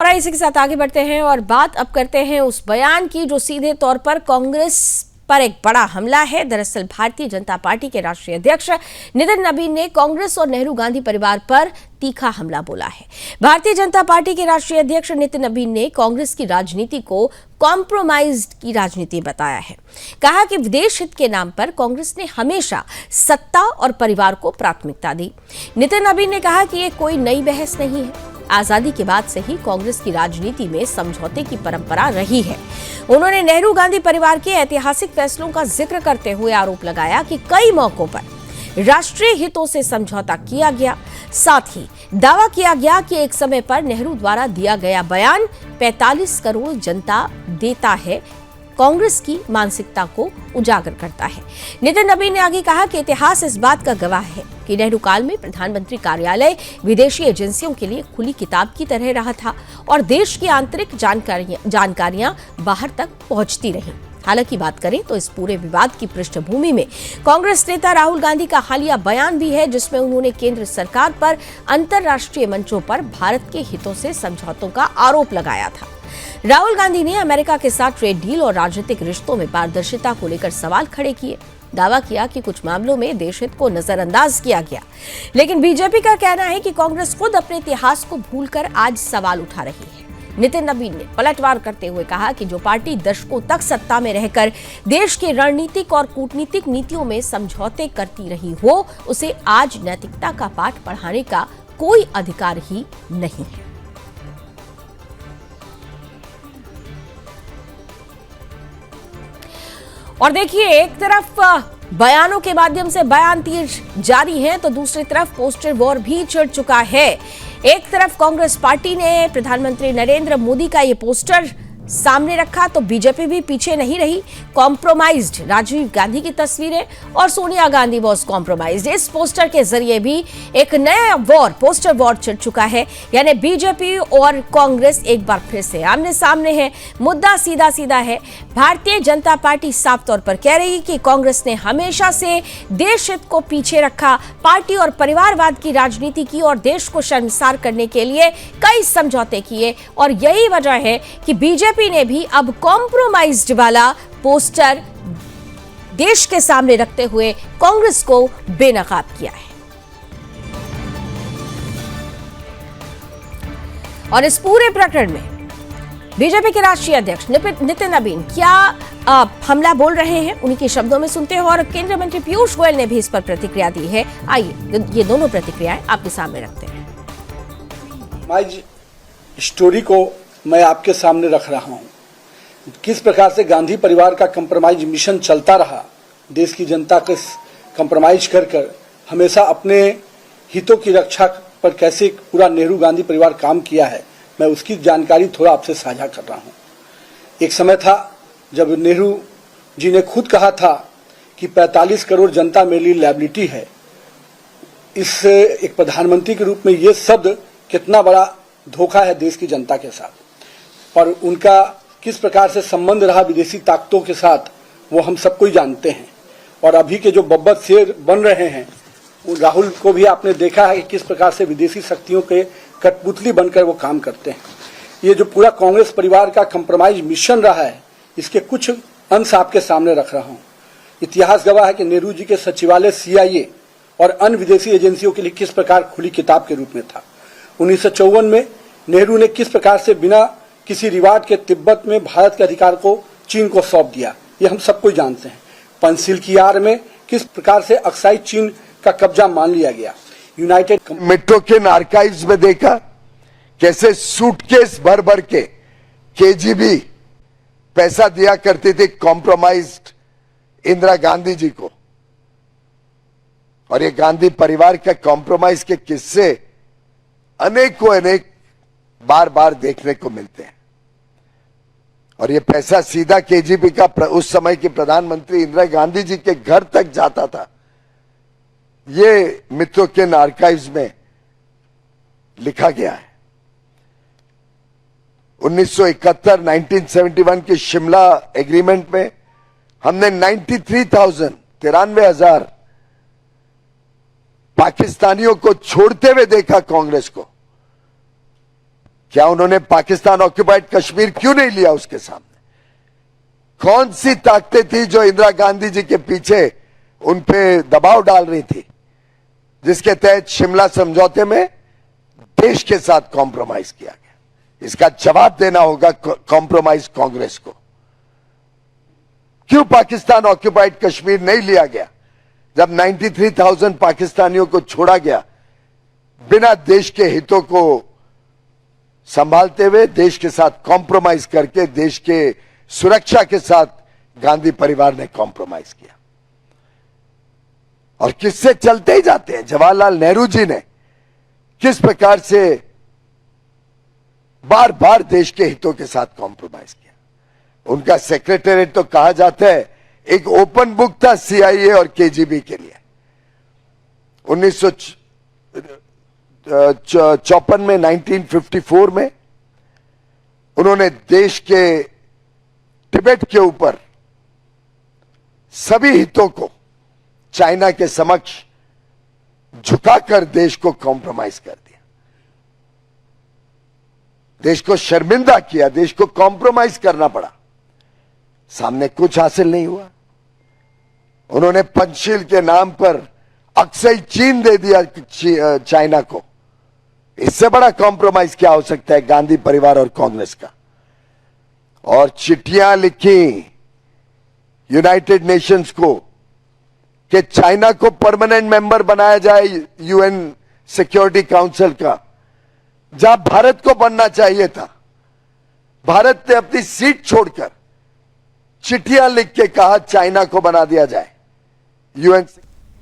और इसी के साथ आगे बढ़ते हैं और बात अब करते हैं उस बयान की जो सीधे तौर पर कांग्रेस पर एक बड़ा हमला है। दरअसल भारतीय जनता पार्टी के राष्ट्रीय अध्यक्ष नितिन नबीन ने कांग्रेस और नेहरू गांधी परिवार पर तीखा हमला बोला है। भारतीय जनता पार्टी के राष्ट्रीय अध्यक्ष नितिन नबीन ने कांग्रेस की राजनीति को कॉम्प्रोमाइज की राजनीति बताया है। कहा कि विदेश हित के नाम पर कांग्रेस ने हमेशा सत्ता और परिवार को प्राथमिकता दी। नितिन नबीन ने कहा कि ये कोई नई बहस नहीं है। आजादी के बाद से ही कांग्रेस की राजनीति में समझौते की परंपरा रही है। उन्होंने नेहरू गांधी परिवार के ऐतिहासिक फैसलों का जिक्र करते हुए आरोप लगाया कि कई मौकों पर राष्ट्रीय हितों से समझौता किया गया। साथ ही दावा किया गया कि एक समय पर नेहरू द्वारा दिया गया बयान 45 करोड़ जनता देता है कांग्रेस की मानसिकता को उजागर करता है। नितिन नबीन ने आगे कहा कि इतिहास इस बात का गवाह है कि नेहरू काल में प्रधानमंत्री कार्यालय विदेशी एजेंसियों के लिए खुली किताब की तरह रहा था और देश की आंतरिक जानकारियां बाहर तक पहुंचती रहीं। हालांकि बात करें तो इस पूरे विवाद की पृष्ठभूमि में कांग्रेस नेता राहुल गांधी का हालिया बयान भी है, जिसमें उन्होंने केंद्र सरकार पर अंतर्राष्ट्रीय मंचों पर भारत के हितों से समझौतों का आरोप लगाया था। राहुल गांधी ने अमेरिका के साथ ट्रेड डील और राजनीतिक रिश्तों में पारदर्शिता को लेकर सवाल खड़े किए। दावा किया कि कुछ मामलों में देश हित को नजरअंदाज किया गया, लेकिन बीजेपी का कहना है कि कांग्रेस खुद अपने इतिहास को भूलकर आज सवाल उठा रही है। नितिन नबीन ने पलटवार करते हुए कहा कि जो पार्टी दशकों तक सत्ता में रहकर देश की रणनीतिक और कूटनीतिक नीतियों में समझौते करती रही हो, उसे आज नैतिकता का पाठ पढ़ाने का कोई अधिकार ही नहीं है। और देखिए, एक तरफ बयानों के माध्यम से बयान तीर जारी है तो दूसरी तरफ पोस्टर वॉर भी छिड़ चुका है। एक तरफ कांग्रेस पार्टी ने प्रधानमंत्री नरेंद्र मोदी का ये पोस्टर सामने रखा तो बीजेपी भी पीछे नहीं रही। कॉम्प्रोमाइज्ड राजीव गांधी की तस्वीरें और सोनिया गांधी वॉज कॉम्प्रोमाइज्ड, इस पोस्टर के जरिए भी एक नया पोस्टर वॉर छिड़ चुका है। यानी बीजेपी और कांग्रेस एक बार फिर से आमने सामने है। मुद्दा सीधा सीधा है। भारतीय जनता पार्टी साफ तौर पर कह रही कि कांग्रेस ने हमेशा से देश हित को पीछे रखा, पार्टी और परिवारवाद की राजनीति की और देश को शर्मसार करने के लिए कई समझौते किए, और यही वजह है कि बीजेपी ने भी अब कॉम्प्रोमाइज्ड वाला पोस्टर देश के सामने रखते हुए कांग्रेस को बेनकाब किया है। और इस पूरे प्रकरण में बीजेपी के राष्ट्रीय अध्यक्ष नितिन नबीन क्या हमला बोल रहे हैं, उन्हीं के शब्दों में सुनते हैं। और केंद्रीय मंत्री पीयूष गोयल ने भी इस पर प्रतिक्रिया दी है। आइए ये दोनों प्रतिक्रियाएं आपके सामने रखते हैं। आज स्टोरी को मैं आपके सामने रख रहा हूं। किस प्रकार से गांधी परिवार का कंप्रोमाइज मिशन चलता रहा, देश की जनता को कंप्रोमाइज कर हमेशा अपने हितों की रक्षा पर कैसे पूरा नेहरू गांधी परिवार काम किया है, मैं उसकी जानकारी थोड़ा आपसे साझा कर रहा हूं। एक समय था जब नेहरू जी ने खुद कहा था कि 45 करोड़ जनता मेरे लिए लायबिलिटी है। इस एक प्रधानमंत्री के रूप में ये शब्द कितना बड़ा धोखा है देश की जनता के साथ, और उनका किस प्रकार से संबंध रहा विदेशी ताकतों के साथ वो हम सबको ही जानते हैं। और अभी के जो बब्बर शेर बन रहे हैं, राहुल को भी आपने देखा है कि किस प्रकार से विदेशी शक्तियों के कठपुतली बनकर वो काम करते हैं। ये जो पूरा कांग्रेस परिवार का कंप्रोमाइज मिशन रहा है, इसके कुछ अंश आपके सामने रख रहा हूँ। इतिहास गवाह है कि नेहरू जी के सचिवालय CIA और अन्य विदेशी एजेंसियों के लिए किस प्रकार खुली किताब के रूप में था। 1954 में नेहरू ने किस प्रकार से बिना किसी रिवाज के तिब्बत में भारत के अधिकार को चीन को सौंप दिया, ये हम सबको जानते हैं। पंसिल की आड़ में किस प्रकार से अक्साई चीन का कब्जा मान लिया गया। यूनाइटेड मेट्रो के आर्काइव्स में देखा कैसे सूटकेस भर भर के KGB पैसा दिया करते थे कॉम्प्रोमाइज्ड इंदिरा गांधी जी को, और ये गांधी परिवार का कॉम्प्रोमाइज के किस्से अनेक बार बार देखने को मिलते हैं। और ये पैसा सीधा KGB का उस समय की प्रधानमंत्री इंदिरा गांधी जी के घर तक जाता था। ये मित्रों के आर्काइव्स में लिखा गया है। 1971 के शिमला एग्रीमेंट में हमने 93,000 पाकिस्तानियों को छोड़ते हुए देखा कांग्रेस को। क्या उन्होंने पाकिस्तान ऑक्युपाइड कश्मीर क्यों नहीं लिया उसके सामने? कौन सी ताकतें थी जो इंदिरा गांधी जी के पीछे उन पे दबाव डाल रही थी, जिसके तहत शिमला समझौते में देश के साथ कॉम्प्रोमाइज किया गया? इसका जवाब देना होगा कॉम्प्रोमाइज कांग्रेस को। क्यों पाकिस्तान ऑक्युपाइड कश्मीर नहीं लिया गया जब 93,000 पाकिस्तानियों को छोड़ा गया, बिना देश के हितों को संभालते हुए, देश के साथ कॉम्प्रोमाइज करके, देश के सुरक्षा के साथ गांधी परिवार ने कॉम्प्रोमाइज किया। और किससे चलते ही जाते हैं। जवाहरलाल नेहरू जी ने किस प्रकार से बार बार देश के हितों के साथ कॉम्प्रोमाइज किया। उनका सेक्रेटेरिएट तो कहा जाता है एक ओपन बुक था सीआईए और केजीबी के लिए। 1954 में, 1954 में उन्होंने देश के तिब्बत के ऊपर सभी हितों को चाइना के समक्ष झुकाकर देश को कॉम्प्रोमाइज कर दिया, देश को शर्मिंदा किया, देश को कॉम्प्रोमाइज करना पड़ा। सामने कुछ हासिल नहीं हुआ। उन्होंने पंचशील के नाम पर अक्सई चीन दे दिया चाइना को। इससे बड़ा कॉम्प्रोमाइज क्या हो सकता है गांधी परिवार और कांग्रेस का? और चिट्ठियां लिखी यूनाइटेड नेशंस को कि चाइना को परमानेंट मेंबर बनाया जाए यूएन सिक्योरिटी काउंसिल का, जहां भारत को बनना चाहिए था। भारत ने अपनी सीट छोड़कर चिट्ठियां लिख के कहा चाइना को बना दिया जाए यूएन